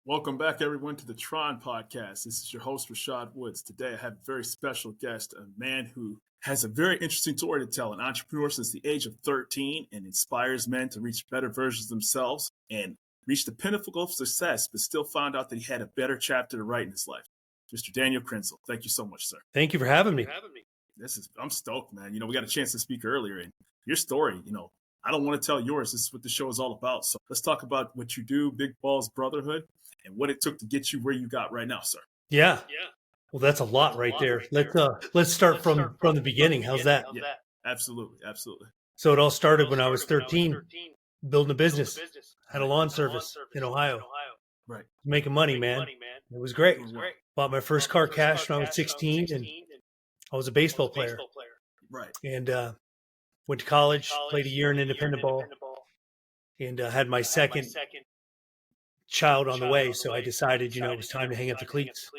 Welcome back, everyone, to the T.R.O.N podcast. This is your host, Rashad Woods. Today, I have a very special guest, a man who has a very interesting story to tell, an entrepreneur since the age of 13 and inspires men to reach better versions of themselves and reach the pinnacle of success, but still found out that he had a better chapter to write in his life. Mr. Daniel Krynzel, thank you so much, sir. Thank you for having me. I'm stoked, man. We got a chance to speak earlier, and your story, I don't want to tell yours. This is what the show is all about. So let's talk about what you do, Big Balls Brotherhood, and what it took to get you where you got right now, sir. Yeah. Well, that's a lot right there. Let's start from the beginning. How's that? Yeah, absolutely. So it all started when I was 13, building a business. Had a lawn service in Ohio. Right. Making money, man. It was great. Bought my first car cash when I was 16, and I was a baseball player. Right. And went to college, played a year in independent ball, and had my second child on the way. So I decided, it was time to hang up the cleats.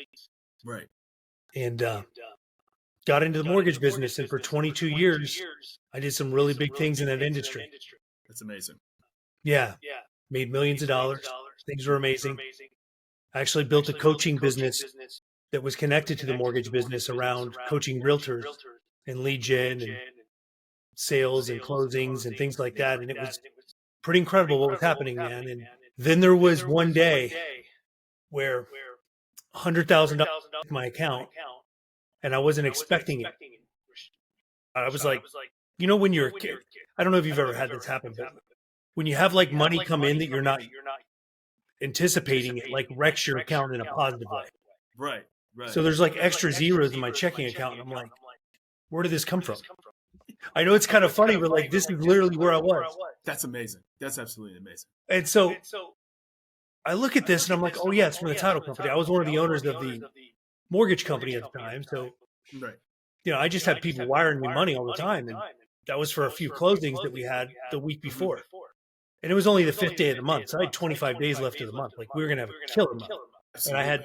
Right. And got into the mortgage business. And for 22 years, I did some really big things in that industry. That's amazing. Yeah. Made millions of dollars. Things were amazing. I actually built a coaching business that was connected to the mortgage business around coaching realtors and lead gen and sales and closings and things like that. And it was pretty incredible what was happening, man. And then there was one day where $100,000 in my account, and I wasn't expecting it. I was like, when you're a kid, I don't know if you've ever had this happen, but when you have like money come in that you're not anticipating, it like wrecks your account in a positive way. Right. So there's like extra zeros in my checking account, and I'm like, where did this come from? I know it's kind of funny, but like, this is literally where I was. That's amazing. That's absolutely amazing. And so I look at this and I'm like, oh yeah, it's from the title company. I was one of the owners of the mortgage company at the time. So, I just had people wiring me money all the time. And that was for a few closings that we had the week before. And it was only the 5th day of the month. So I had 25 days left of the month. Like, we were going to have a killer month. And I had,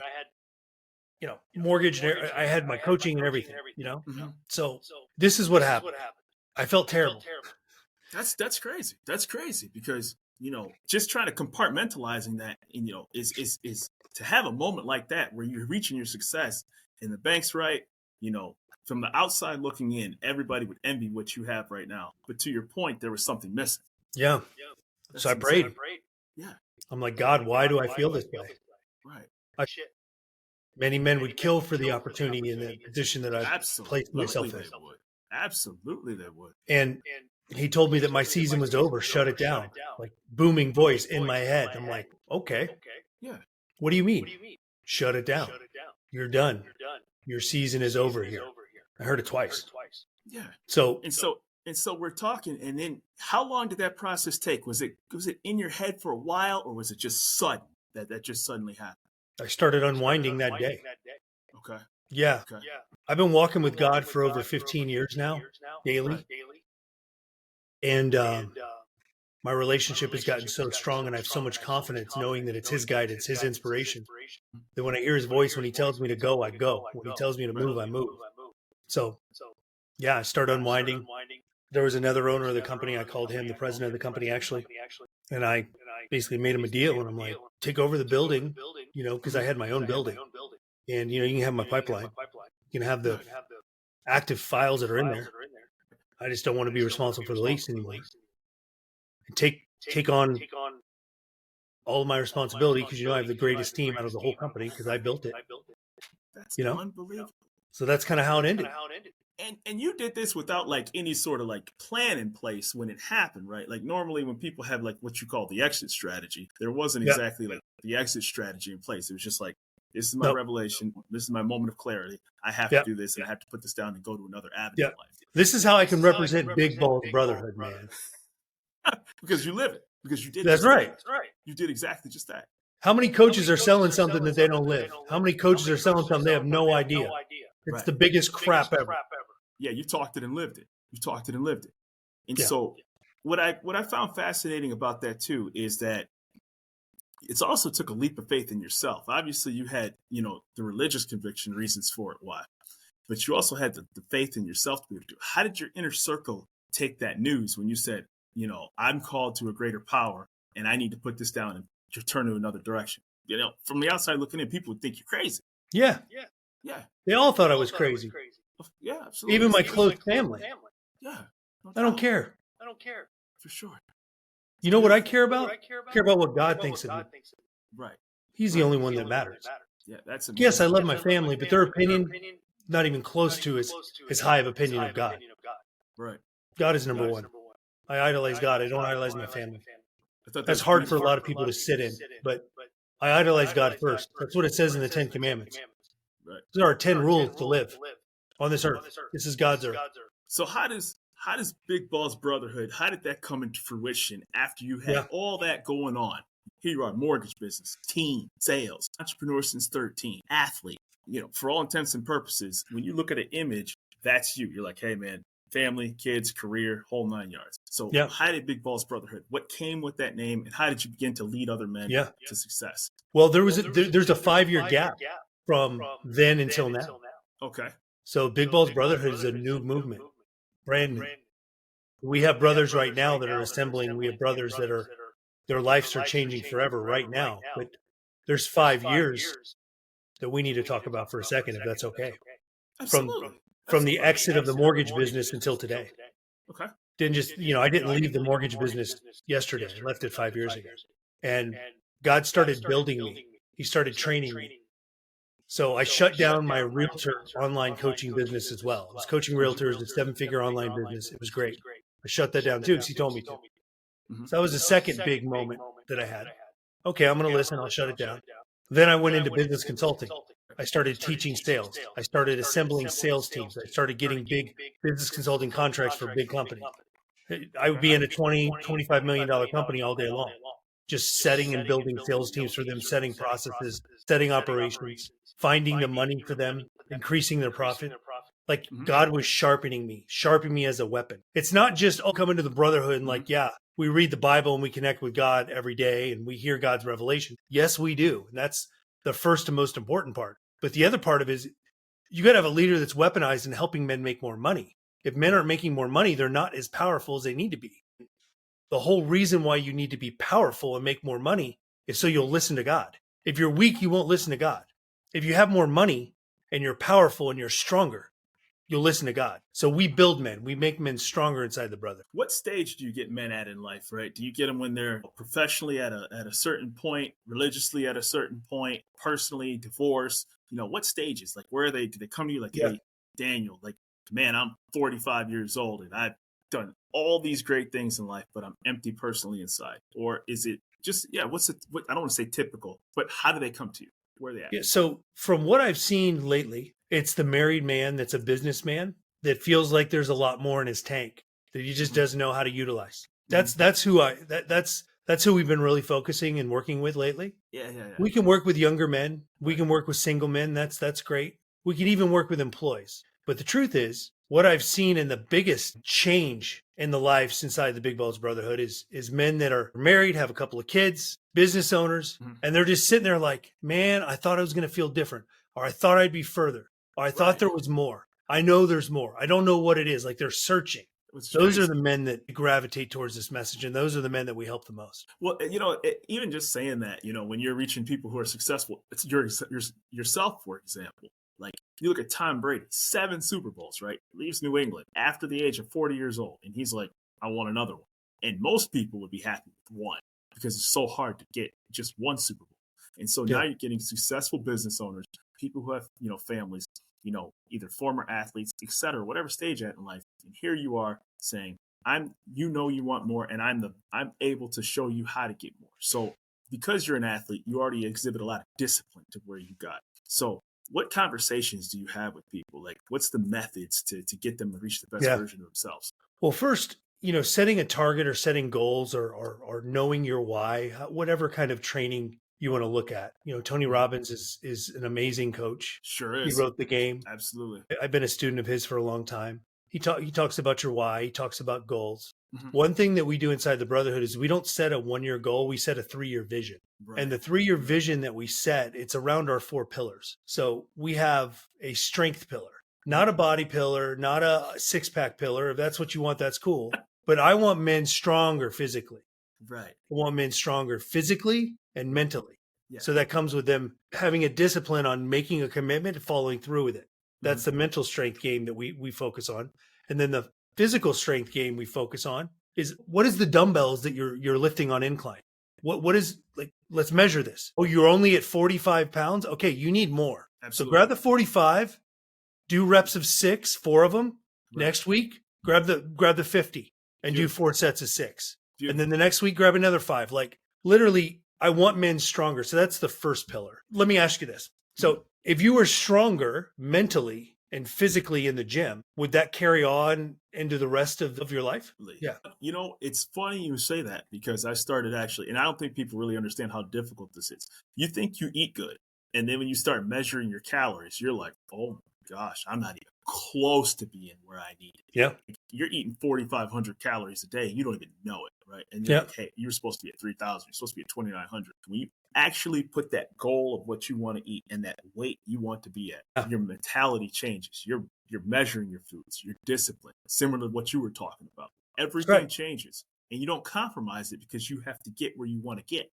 mortgage, and I had my coaching and everything, So this is what happened. I felt terrible. That's crazy. That's crazy because, just trying to compartmentalizing that, is to have a moment like that where you're reaching your success and the bank's right, from the outside looking in, everybody would envy what you have right now. But to your point, there was something missing. Yeah. So I prayed. Yeah. I'm like, God, why do I feel this way? Right. Many men would kill for the opportunity in the position that I placed myself in. Absolutely they would. And he told me that my season was over. Shut it down. Like, booming voice in my head. I'm like, okay. Yeah. What do you mean? Shut it down. You're done. Your season is over here. I heard it twice. Yeah. So we're talking, and then how long did that process take? Was it in your head for a while, or was it just sudden that just suddenly happened? I started unwinding that day. Okay. Yeah. Okay. I've been walking with God for over 15 years now, daily. And my relationship has gotten so strong, and I have so much confidence knowing that it's his guidance, his inspiration, that when I hear his voice, when he tells me to go, I go. When he tells me to move, I move. So, yeah, I started unwinding. There was another owner of the company. I called him the president of the company, actually. And I basically made him a deal. And I'm like, take over the building, because I had my own building. And, you can have my pipeline. You can have the active files that are in there. I just don't want to be responsible for the lease anymore. And take on all of my responsibility, because, I have the greatest team out of the whole company because I built it. That's unbelievable. So that's kind of how it ended. And you did this without like any sort of like plan in place when it happened, right? Like normally when people have like what you call the exit strategy, there wasn't exactly like the exit strategy in place. It was just like, this is my revelation. This is my moment of clarity. I have to do this, and I have to put this down and go to another avenue of life. This is how I can represent Big Balls Brotherhood, man. Because you live it. Because you did. That's right. That's right. You did exactly just that. How many coaches are selling something that they don't live? How many coaches are selling something they have no idea? It's the biggest crap ever. Yeah, you talked it and lived it. And so what I found fascinating about that too is that it's also took a leap of faith in yourself. Obviously, you had, the religious conviction reasons for it, why. But you also had the faith in yourself to be able to do it. How did your inner circle take that news when you said, I'm called to a greater power and I need to put this down and to turn to another direction? from the outside looking in, people would think you're crazy. Yeah. Yeah. They all thought I was crazy. Yeah, absolutely. Even my close family. Yeah. I don't care. For sure. You know what I care about? I care about what God thinks of me. Right. He's the only one that matters. Yeah, that's amazing. Yes, I love my family, but their opinion, not even close to as high of opinion of God. Right. God is number one. I idolize God. I don't idolize my family. I thought That's hard for a lot of people to sit in, but I idolize God first. That's what it says in the 10 Commandments. Right. There are 10 rules to live on this earth. This is God's earth. So how does Big Balls Brotherhood, how did that come into fruition after you had all that going on? Here you are, mortgage business, team, sales, entrepreneur since 13, athlete. For all intents and purposes, when you look at an image, that's you. You're like, hey, man, family, kids, career, whole 9 yards. So how did Big Balls Brotherhood, what came with that name, and how did you begin to lead other men to success? Well, there's a 5-year gap from then until now. Okay. So Big Balls Brotherhood is a new movement, brand new. We have brothers right now that are assembling. We have brothers that are, their lives are changing forever right now. But there's 5 years that we need to talk about for a second, if that's okay. From the exit of the mortgage business until today. Okay. Didn't just, I didn't leave the mortgage business yesterday. I left it 5 years ago. And God started building me. He started training me. So I shut down my realtor online coaching business as well. I was coaching realtors, a 7-figure online business. It was great. I shut that down too because he told me to. So that was the second big moment that I had. Okay, I'm going to listen. I'll shut it down. Then I went into business consulting. I started teaching sales. I started assembling sales teams. I started getting big business consulting contracts for big companies. I would be in a $20, $25 million company all day long, just setting and building sales teams for them, setting processes, setting operations, finding the money for them, increasing their profit. Like God was sharpening me as a weapon. It's not just, come into the brotherhood and we read the Bible and we connect with God every day and we hear God's revelation. Yes, we do. And that's the first and most important part. But the other part of it is you got to have a leader that's weaponized in helping men make more money. If men aren't making more money, they're not as powerful as they need to be. The whole reason why you need to be powerful and make more money is so you'll listen to God. If you're weak, you won't listen to God. If you have more money and you're powerful and you're stronger, you'll listen to God. So we build men. We make men stronger inside the brother. What stage do you get men at in life, right? Do you get them when they're professionally at a certain point, religiously at a certain point, personally, divorce? What stages? Like, where are they? Do they come to you like, hey, Daniel, like, man, I'm 45 years old and I've done all these great things in life, but I'm empty personally inside? Or is it just, I don't want to say typical, but how do they come to you? Where are they at? Yeah, so from what I've seen lately, it's the married man that's a businessman that feels like there's a lot more in his tank that he just doesn't know how to utilize. That's who we've been really focusing and working with lately. Yeah. We can work with younger men. We can work with single men. That's great. We can even work with employees. But the truth is, what I've seen in the biggest change in the lives inside the Big Balls Brotherhood is men that are married, have a couple of kids, business owners, and they're just sitting there like, man, I thought I was going to feel different, or I thought I'd be further, or I thought there was more. I know there's more. I don't know what it is. Like, they're searching. Those are the men that gravitate towards this message, and those are the men that we help the most. Well, even just saying that, when you're reaching people who are successful, it's yourself, for example. Like, you look at Tom Brady, 7 Super Bowls, right? Leaves New England after the age of 40 years old. And he's like, I want another one. And most people would be happy with one because it's so hard to get just one Super Bowl. And so now you're getting successful business owners, people who have, families, either former athletes, et cetera, whatever stage at in life. And here you are saying, you want more, and I'm able to show you how to get more. So because you're an athlete, you already exhibit a lot of discipline to where you got. So what conversations do you have with people? Like, what's the methods to get them to reach the best version of themselves? Well, first, setting a target or setting goals or knowing your why, whatever kind of training you want to look at. Tony Robbins is an amazing coach. Sure is. He wrote the game. Absolutely. I've been a student of his for a long time. He talks about your why. He talks about goals. Mm-hmm. One thing that we do inside the Brotherhood is we don't set a 1-year goal. We set a 3-year vision. Right. And the 3-year vision that we set, it's around our 4 pillars. So we have a strength pillar, not a body pillar, not a 6-pack pillar. If that's what you want, that's cool. But I want men stronger physically. Right. I want men stronger physically and mentally. Yeah. So that comes with them having a discipline on making a commitment and following through with it. That's the mental strength game that we focus on. And then the physical strength game we focus on is what is the dumbbells that you're lifting on incline? What is, like, let's measure this. Oh, you're only at 45 pounds? Okay, you need more. Absolutely. So grab the 45, do reps of 6, 4 of them. Right. Next week, grab the 50 and do 4 sets of 6. And then the next week, grab another 5. Like, literally, I want men stronger. So that's the first pillar. Let me ask you this. So if you were stronger mentally and physically in the gym, would that carry on into the rest of your life? Yeah. You know, it's funny you say that, because I started actually, and I don't think people really understand how difficult this is. You think you eat good, and then when you start measuring your calories, you're like, oh my gosh, I'm not even close to being where I need it. Yeah. You're eating 4,500 calories a day. You don't even know it, right? And you're like, hey, you're supposed to be at 3,000. You're supposed to be at 2,900. When you actually put that goal of what you want to eat and that weight you want to be at, your mentality changes. You're measuring your foods, your discipline, similar to what you were talking about. Everything changes, and you don't compromise it because you have to get where you want to get.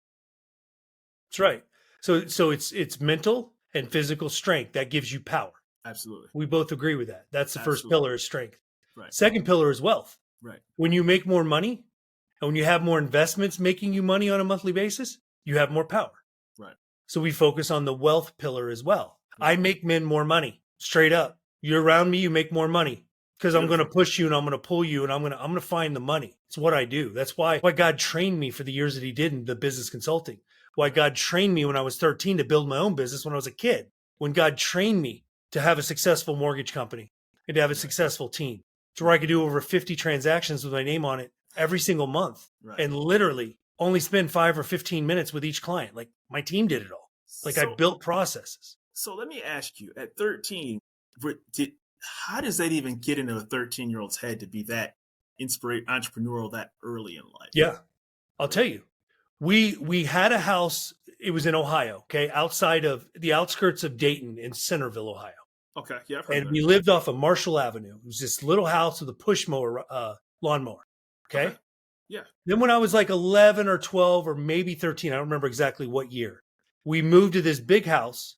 That's right. So it's mental and physical strength that gives you power. Absolutely. We both agree with that. That's the first pillar is strength. Right. Second pillar is wealth. Right. When you make more money and when you have more investments making you money on a monthly basis, you have more power. Right. So we focus on the wealth pillar as well. Right. I make men more money, straight up. You're around me, you make more money because I'm going to push you and I'm going to pull you and I'm going to find the money. It's what I do. That's why God trained me for the years that he did in the business consulting. Why God trained me when I was 13 to build my own business when I was a kid. When God trained me to have a successful mortgage company and to have a successful team, to where I could do over 50 transactions with my name on it every single month, and literally only spend 5 or 15 minutes with each client. Like, my team did it all. Like, I built processes. So let me ask you, at 13, how does that even get into a 13-year-old's head to be that entrepreneurial that early in life? Yeah, I'll tell you. We had a house. It was in Ohio, okay, outside of the outskirts of Dayton in Centerville, Ohio. Okay, yeah. And we lived off of Marshall Avenue. It was this little house with a push mower, lawnmower. Okay? Yeah. Then when I was like 11 or 12 or maybe 13, I don't remember exactly what year, we moved to this big house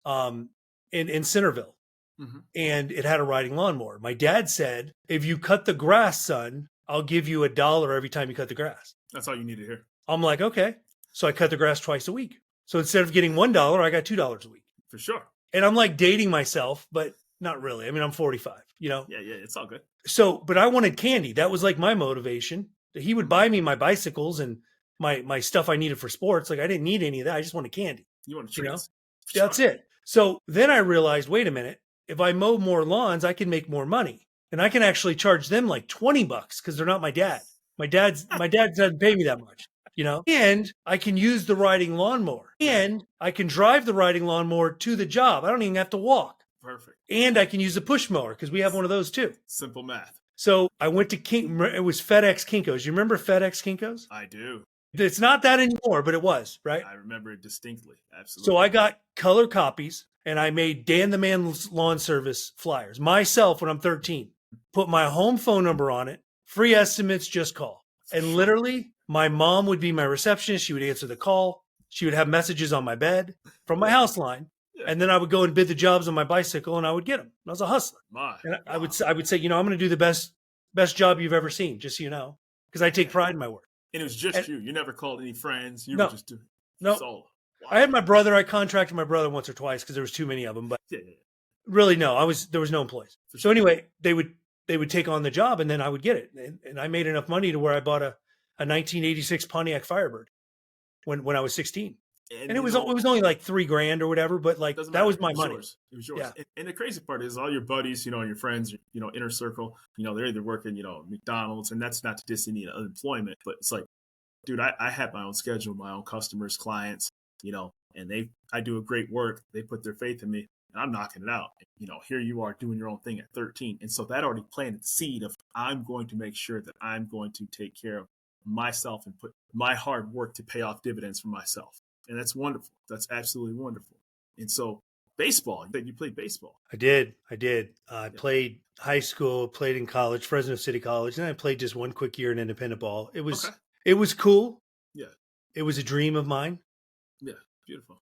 in Centerville. Mm-hmm. And it had a riding lawnmower. My dad said, if you cut the grass, son, I'll give you $1 every time you cut the grass. That's all you need to hear. I'm like, okay. So I cut the grass twice a week. So instead of getting $1, I got $2 a week. For sure. And I'm like dating myself, but not really. I mean, I'm 45, you know? Yeah, it's all good. So, but I wanted candy. That was like my motivation. He would buy me my bicycles and my stuff I needed for sports. Like, I didn't need any of that. I just wanted candy. You want treats. You know? Sure. That's it. So then I realized, wait a minute, if I mow more lawns, I can make more money. And I can actually charge them like $20 because they're not my dad. My dad doesn't pay me that much. You know, and I can use the riding lawnmower and I can drive the riding lawnmower to the job. I don't even have to walk. Perfect. And I can use the push mower because we have one of those too. Simple math. So I went to it was FedEx Kinko's. You remember FedEx Kinko's? I do. It's not that anymore, but it was, right? I remember it distinctly. Absolutely. So I got color copies and I made Dan the Man's Lawn Service flyers myself when I'm 13. Put my home phone number on it. Free estimates, just call. And literally, my mom would be my receptionist. She would answer the call. She would have messages on my bed from my house line. Yeah. And then I would go and bid the jobs on my bicycle and I would get them. I was a hustler. And I would say, you know, I'm going to do the best job you've ever seen, just so you know, because I take pride in my work. And it was just you. You never called any friends. You were just doing solo. Wow. I had my brother. I contracted my brother once or twice because there was too many of them. But really, no, there was no employees. So anyway, they would take on the job and then I would get it. And I made enough money to where I bought a 1986 Pontiac Firebird when I was 16. And it was only like $3,000 or whatever, but like that was my money. It was yours. Yeah. And the crazy part is all your buddies, you know, your friends, you know, inner circle, you know, they're either working, you know, McDonald's, and that's not to diss any unemployment, but it's like, dude, I had my own schedule, my own customers, clients, you know, and I do a great work. They put their faith in me and I'm knocking it out. You know, here you are doing your own thing at 13. And so that already planted the seed of I'm going to make sure that I'm going to take care of myself and put my hard work to pay off dividends for myself. And that's wonderful. That's absolutely wonderful. And so baseball, you played baseball. I did. I played high school, played in college, Fresno City College, and I played just one quick year in independent ball. It was cool. Yeah. It was a dream of mine. Yeah. Beautiful.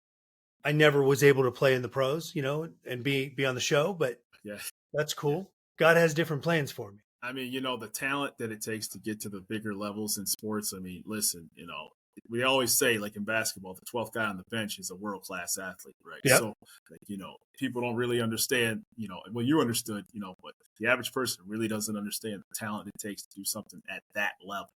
I never was able to play in the pros, and be on the show, but Yeah. that's cool. God has different plans for me. I mean, the talent that it takes to get to the bigger levels in sports. I mean, listen, we always say, like in basketball, the 12th guy on the bench is a world-class athlete, right? Yep. So, people don't really understand, well, you understood, but the average person really doesn't understand the talent it takes to do something at that level.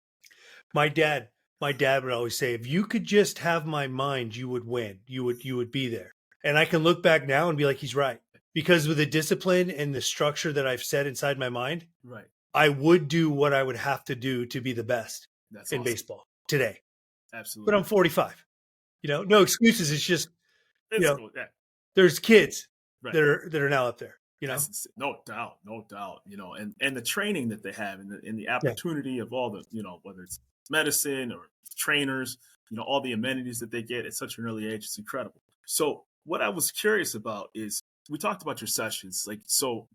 My dad would always say, if you could just have my mind, you would win. You would be there. And I can look back now and be like, he's right. Because with the discipline and the structure that I've set inside my mind, right, I would do what I would have to do to be the best in awesome. Baseball today. Absolutely. But I'm 45. No excuses. It's just, cool. Yeah. There's kids right. that are now up there. No doubt. And the training that they have and the opportunity of all the, whether it's medicine or trainers, all the amenities that they get at such an early age, it's incredible. So what I was curious about is, we talked about your sessions. Like, so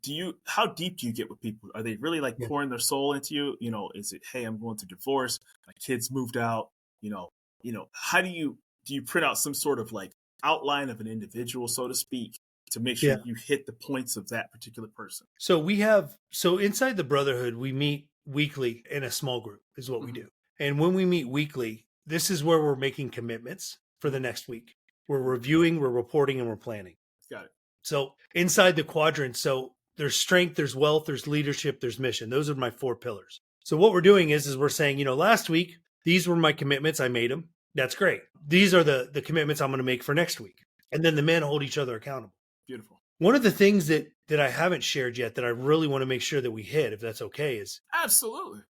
how deep do you get with people? Are they really pouring their soul into you? Is it, hey, I'm going through divorce, my kids moved out, how do you print out some sort of outline of an individual, so to speak, to make sure you hit the points of that particular person? So inside the Brotherhood, we meet weekly in a small group is what we do. And when we meet weekly, this is where we're making commitments for the next week. We're reviewing, we're reporting, and we're planning. Got it. So inside the quadrant, so there's strength, there's wealth, there's leadership, there's mission. Those are my 4 pillars. So what we're doing is we're saying, last week, these were my commitments. I made them. That's great. These are the commitments I'm going to make for next week. And then the men hold each other accountable. Beautiful. One of the things that I haven't shared yet that I really want to make sure that we hit, if that's okay, is absolutely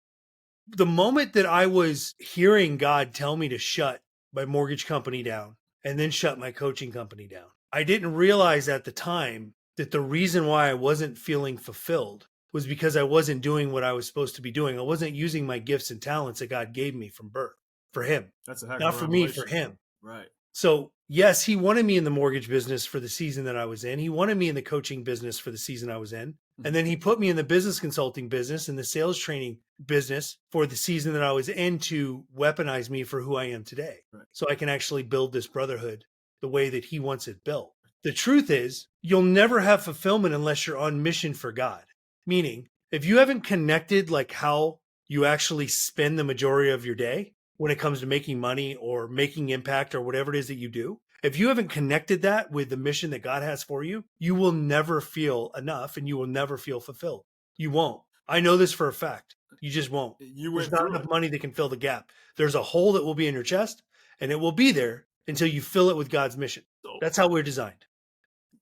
the moment that I was hearing God tell me to shut my mortgage company down and then shut my coaching company down. I didn't realize at the time that the reason why I wasn't feeling fulfilled was because I wasn't doing what I was supposed to be doing. I wasn't using my gifts and talents that God gave me from birth for him. That's a heck not of a for revelation. me, for him. Right. So yes, he wanted me in the mortgage business for the season that I was in. He wanted me in the coaching business for the season I was in. And then he put me in the business consulting business and the sales training business for the season that I was in to weaponize me for who I am today. Right. So I can actually build this brotherhood the way that he wants it built. The truth is, you'll never have fulfillment unless you're on mission for God. Meaning, if you haven't connected how you actually spend the majority of your day when it comes to making money or making impact or whatever it is that you do, if you haven't connected that with the mission that God has for you, you will never feel enough and you will never feel fulfilled. You won't. I know this for a fact. You just won't. There's not enough money that can fill the gap. There's a hole that will be in your chest, and it will be there until you fill it with God's mission. That's how we're designed.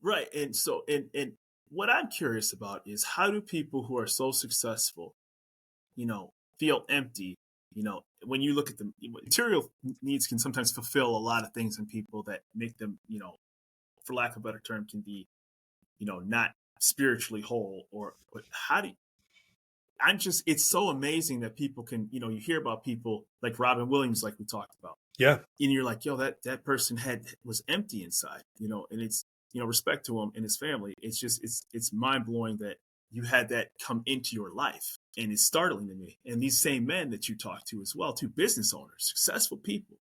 Right. And so, and what I'm curious about is, how do people who are so successful, feel empty? When you look at the material needs can sometimes fulfill a lot of things in people that make them, for lack of a better term, can be, not spiritually whole. But how do you, it's so amazing that people can, you hear about people like Robin Williams, like we talked about. Yeah. And you're like, yo, that person was empty inside, and it's, respect to him and his family. It's just, it's mind blowing that you had that come into your life. And it's startling to me. And these same men that you talk to as well, too, business owners, successful people,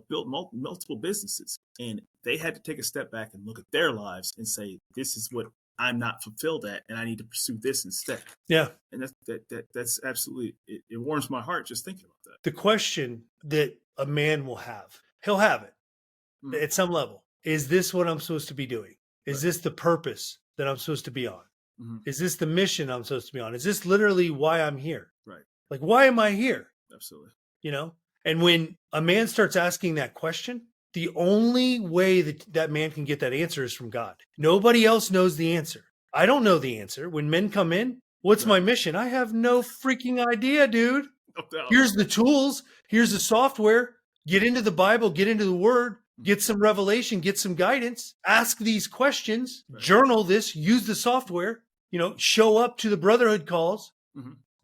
built multiple businesses. And they had to take a step back and look at their lives and say, this is what I'm not fulfilled at, and I need to pursue this instead. Yeah. And that's absolutely, it warms my heart just thinking about that. The question that a man will have, he'll have it at some level. Is this what I'm supposed to be doing? Is this the purpose that I'm supposed to be on? Is this the mission I'm supposed to be on? Is this literally why I'm here? Right. Why am I here? Absolutely. And when a man starts asking that question, the only way that man can get that answer is from God. Nobody else knows the answer. I don't know the answer. When men come in, what's my mission? I have no freaking idea, dude. No. Here's the tools. Here's the software. Get into the Bible, get into the Word, get some revelation, get some guidance, ask these questions, journal this, use the software, show up to the brotherhood calls,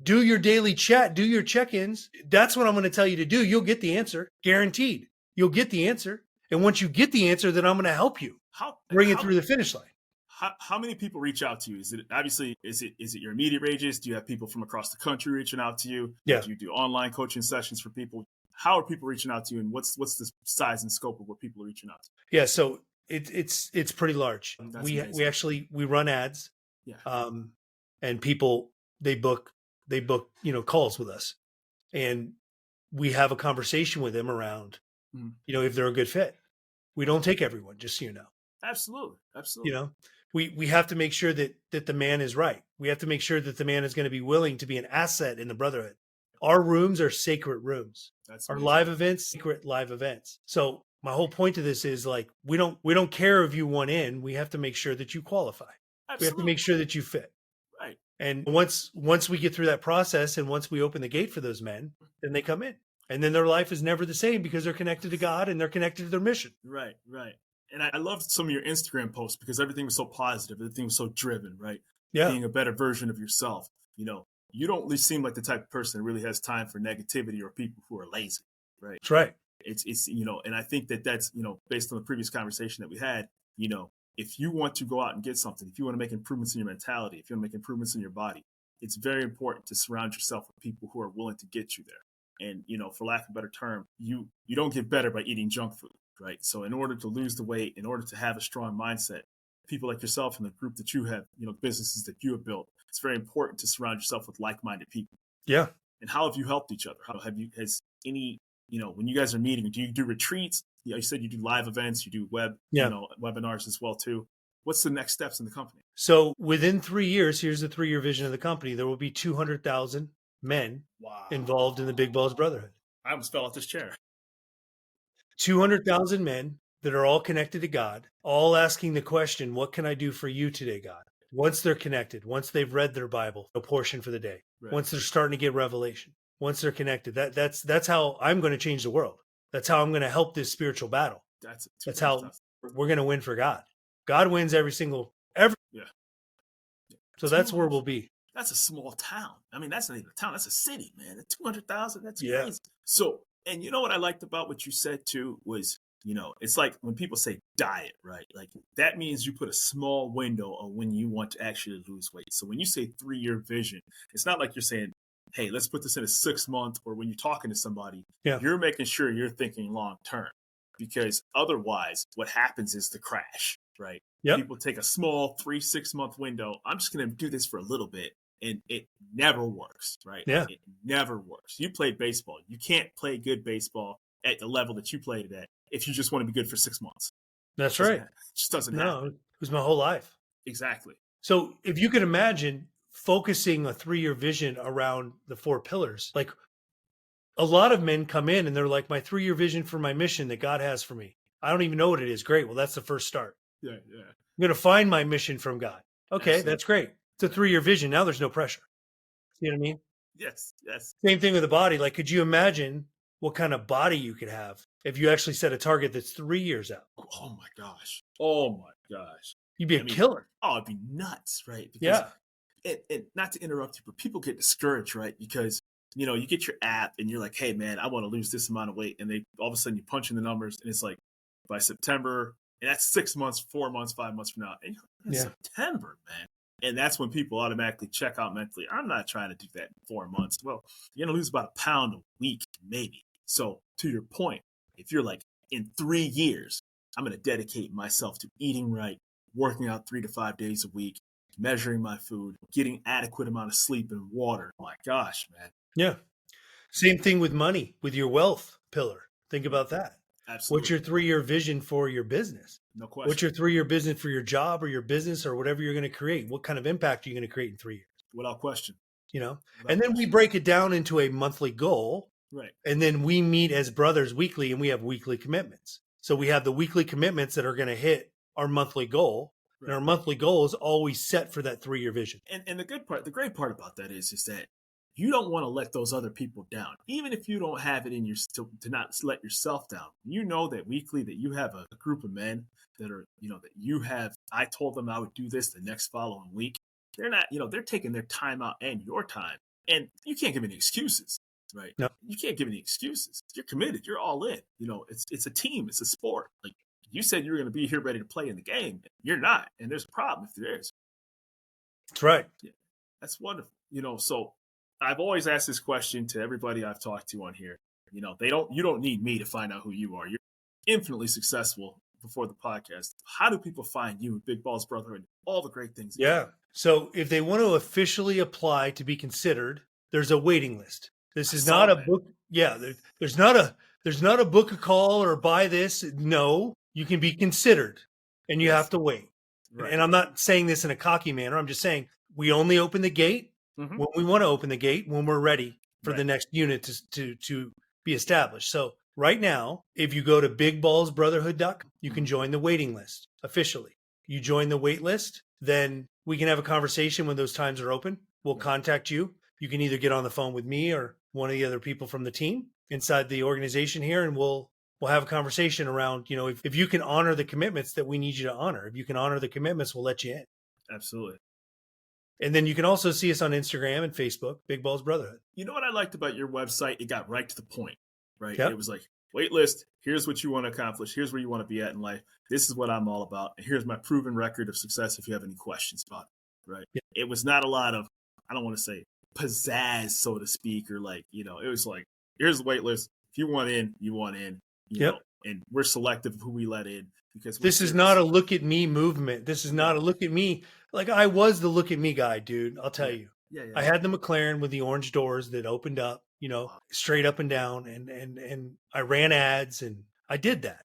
do your daily chat, do your check-ins. That's what I'm going to tell you to do. You'll get the answer, guaranteed. You'll get the answer. And once you get the answer, then I'm going to help you bring it through the finish line. How many people reach out to you? Is it your immediate radius? Do you have people from across the country reaching out to you? Yeah. Do you do online coaching sessions for people? How are people reaching out to you, and what's the size and scope of what people are reaching out to? Yeah, so it's pretty large. That's We amazing. actually we run ads, Yeah. and people they book calls with us, and we have a conversation with them around Mhm. if they're a good fit. We don't take everyone, just so you know. Absolutely. You Absolutely. know, we have to make sure that the man is right. We have to make sure that the man is going to be willing to be an asset in the brotherhood. Our rooms are sacred rooms. That's Our amazing. live events, secret live events. So my whole point to this is like we don't care if you want in. We have to make sure that you qualify. We have to Absolutely. make sure that you fit. Right. And once we get through that process and once we open the gate for those men, then they come in. And then their life is never the same because they're connected to God and they're connected to their mission. Right. Right. And I loved some of your Instagram posts because everything was so positive. Everything was so driven, right? Yeah. Being a better version of yourself. You don't really seem like the type of person that really has time for negativity or people who are lazy, right? That's right. It's and I think that's based on the previous conversation that we had. you know if you want to go out and get something, if you want to make improvements in your mentality, if you want to make improvements in your body, it's very important to surround yourself with people who are willing to get you there. And for lack of a better term, you don't get better by eating junk food, right? So in order to lose the weight, in order to have a strong mindset, people like yourself and the group that you have, businesses that you have built, it's very important to surround yourself with like-minded people. Yeah. And how have you helped each other? How have you has any when you guys are meeting, do you do retreats? You said you do live events, you do Yeah. webinars as well too. What's the next steps in the company? So within 3 years, here's the 3-year vision of the company. There will be 200,000 men Wow. involved in the Big Balls Brotherhood. I almost fell off this chair. 200,000 men that are all connected to God, all asking the question, what can I do for you today, God? Once they're connected, once they've read their Bible, a portion for the day, Right. once they're starting to get revelation, once they're connected, that's how I'm going to change the world. That's how I'm going to help this spiritual battle. That's how we're going to win for God. God wins every. Yeah. So that's where we'll be. That's a small town. I mean, that's not even a town. That's a city, man. 200,000. That's Yeah. crazy. So, and you know what I liked about what you said too was, it's like when people say diet, right? Like that means you put a small window on when you want to actually lose weight. So when you say 3-year vision, it's not like you're saying, hey, let's put this in a 6-month, or when you're talking to somebody, Yeah. you're making sure you're thinking long term, because otherwise what happens is the crash, right? Yep. People take a small 3-6 month window. I'm just going to do this for a little bit. And it never works, right? Yeah. It never works. You played baseball. You can't play good baseball at the level that you played it at if you just want to be good for 6 months. That's right. It just doesn't happen. It was my whole life. Exactly. So if you could imagine focusing a 3-year vision around the 4 pillars, like a lot of men come in and they're like, my 3-year vision for my mission that God has for me, I don't even know what it is. Great. Well, that's the first start. Yeah. I'm going to find my mission from God. Okay, Absolutely. That's great. It's a 3-year vision. Now there's no pressure. You know what I mean? Yes. Same thing with the body. Like, could you imagine what kind of body you could have if you actually set a target that's 3 years out? Oh my gosh. You'd be a killer. Oh, it'd be nuts, right? Because, and not to interrupt you, but people get discouraged, right? Because you get your app and you're like, hey man, I want to lose this amount of weight, and they all of a sudden you punch in the numbers and it's like by September, and that's 6 months, 4 months, 5 months from now, and you're like, September, man. And that's when people automatically check out mentally. I'm not trying to do that in 4 months. Well, you're going to lose about a pound a week, maybe. So to your point, if you're like, in 3 years, I'm going to dedicate myself to eating right, working out 3 to 5 days a week, measuring my food, getting adequate amount of sleep and water. Oh my gosh, man. Yeah. Same thing with money, with your wealth pillar. Think about that. Absolutely. What's your 3-year vision for your business? No question. What's your 3-year vision for your job or your business or whatever you're going to create? What kind of impact are you going to create in 3 years? Without question. And then we break it down into a monthly goal. Right. And then we meet as brothers weekly, and we have weekly commitments. So we have the weekly commitments that are going to hit our monthly goal. Right. And our monthly goal is always set for that 3-year vision. And the great part about that is that you don't want to let those other people down. Even if you don't have it in your to not let yourself down. You know that weekly that you have a group of men that are, that you have, I told them I would do this the next following week. They're not, they're taking their time out and your time. And you can't give any excuses, right? No. You can't give any excuses. You're committed. You're all in. It's a team. It's a sport. Like you said, you were going to be here ready to play in the game. You're not. And there's a problem if there is. That's right. Yeah, that's wonderful. So I've always asked this question to everybody I've talked to on here. You don't need me to find out who you are. You're infinitely successful before the podcast. How do people find you, Big Balls Brotherhood, all the great things? Yeah. So if they want to officially apply to be considered, there's a waiting list. This is not a book. Yeah. There's not a book a call or buy this. No, you can be considered and you have to wait. Right. And I'm not saying this in a cocky manner. I'm just saying we only open the gate when we want to open the gate, when we're ready for the next unit to be established. So right now, if you go to bigballsbrotherhood.com, you can join the waiting list officially. You join the wait list, then we can have a conversation when those times are open. We'll contact you. You can either get on the phone with me or one of the other people from the team inside the organization here, and we'll have a conversation around, if you can honor the commitments that we need you to honor. If you can honor the commitments, we'll let you in. Absolutely. And then you can also see us on Instagram and Facebook, Big Balls Brotherhood. You know what I liked about your website? It got right to the point, right? Yep. It was like, wait list, here's what you want to accomplish. Here's where you want to be at in life. This is what I'm all about. And here's my proven record of success if you have any questions about it, right? Yep. It was not a lot of, I don't want to say pizzazz, so to speak, or it was like, here's the wait list. If you want in, you want in, you know, and we're selective of who we let in. Because this is not a look at me movement. This is not a look at me. Like I was the look at me guy, dude. I'll tell you. Yeah. I had the McLaren with the orange doors that opened up, straight up and down. And I ran ads and I did that.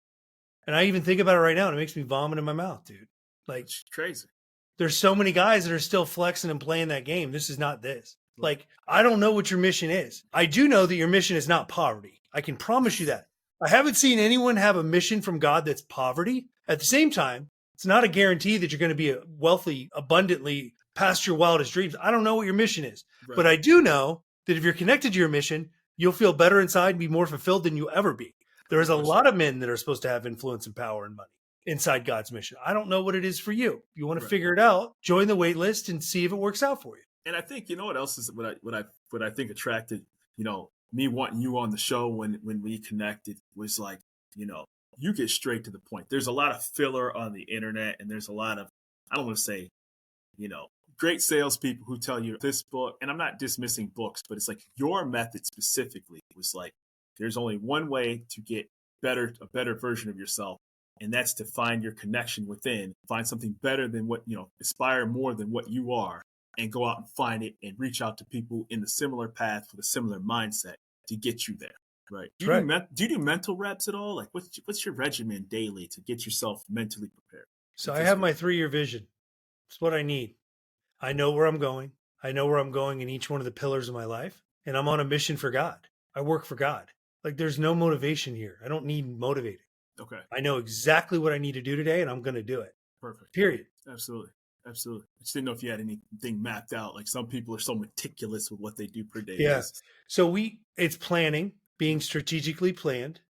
And I even think about it right now and it makes me vomit in my mouth, dude. Like it's crazy. There's so many guys that are still flexing and playing that game. This is not this. Like, I don't know what your mission is. I do know that your mission is not poverty. I can promise you that. I haven't seen anyone have a mission from God that's poverty. At the same time, it's not a guarantee that you're going to be wealthy, abundantly past your wildest dreams. I don't know what your mission is, but I do know that if you're connected to your mission, you'll feel better inside and be more fulfilled than you'll ever be. There is a lot of men that are supposed to have influence and power and money inside God's mission. I don't know what it is for you. If you want to figure it out, join the wait list and see if it works out for you. And I think, what else is what I think attracted, me wanting you on the show when we connected was like, you get straight to the point. There's a lot of filler on the internet, and there's a lot of, I don't want to say, great salespeople who tell you this book, and I'm not dismissing books, but it's like your method specifically was like, there's only one way to get a better version of yourself, and that's to find your connection within, find something better than what, aspire more than what you are, and go out and find it and reach out to people in the similar path with a similar mindset to get you there. Right. Do you do mental reps at all? Like what's your regimen daily to get yourself mentally prepared? So I have my 3-year vision. It's what I need. I know where I'm going. I know where I'm going in each one of the pillars of my life. And I'm on a mission for God. I work for God. Like there's no motivation here. I don't need motivated. Okay. I know exactly what I need to do today and I'm going to do it. Perfect. Period. Absolutely. I just didn't know if you had anything mapped out. Like some people are so meticulous with what they do per day. Yeah. So it's planning, being strategically planned,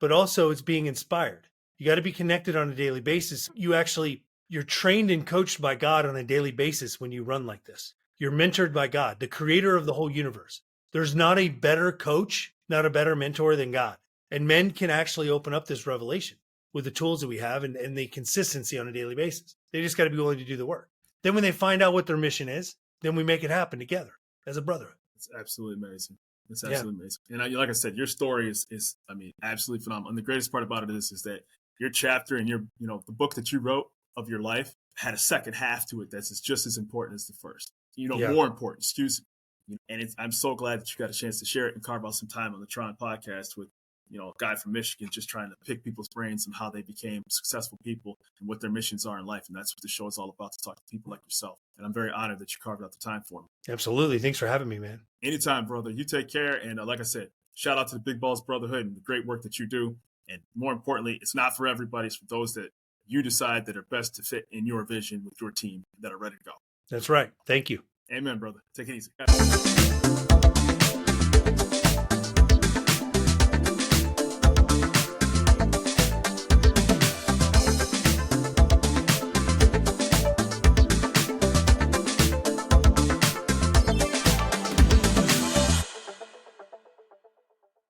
but also it's being inspired. You got to be connected on a daily basis. You're trained and coached by God on a daily basis when you run like this. You're mentored by God, the creator of the whole universe. There's not a better coach, not a better mentor than God. And men can actually open up this revelation with the tools that we have and the consistency on a daily basis. They just got to be willing to do the work. Then when they find out what their mission is, then we make it happen together as a brotherhood. It's absolutely amazing. It's absolutely amazing. And like I said, your story is absolutely phenomenal. And the greatest part about it is that your chapter and the book that you wrote of your life had a second half to it that's just as important as the first. More important, excuse me. And I'm so glad that you got a chance to share it and carve out some time on the T.R.O.N podcast with a guy from Michigan, just trying to pick people's brains on how they became successful people and what their missions are in life. And that's what the show is all about, to talk to people like yourself. And I'm very honored that you carved out the time for me. Absolutely. Thanks for having me, man. Anytime, brother. You take care. And like I said, shout out to the Big Balls Brotherhood and the great work that you do. And more importantly, it's not for everybody. It's for those that you decide that are best to fit in your vision with your team that are ready to go. That's right. Thank you. Amen, brother. Take it easy.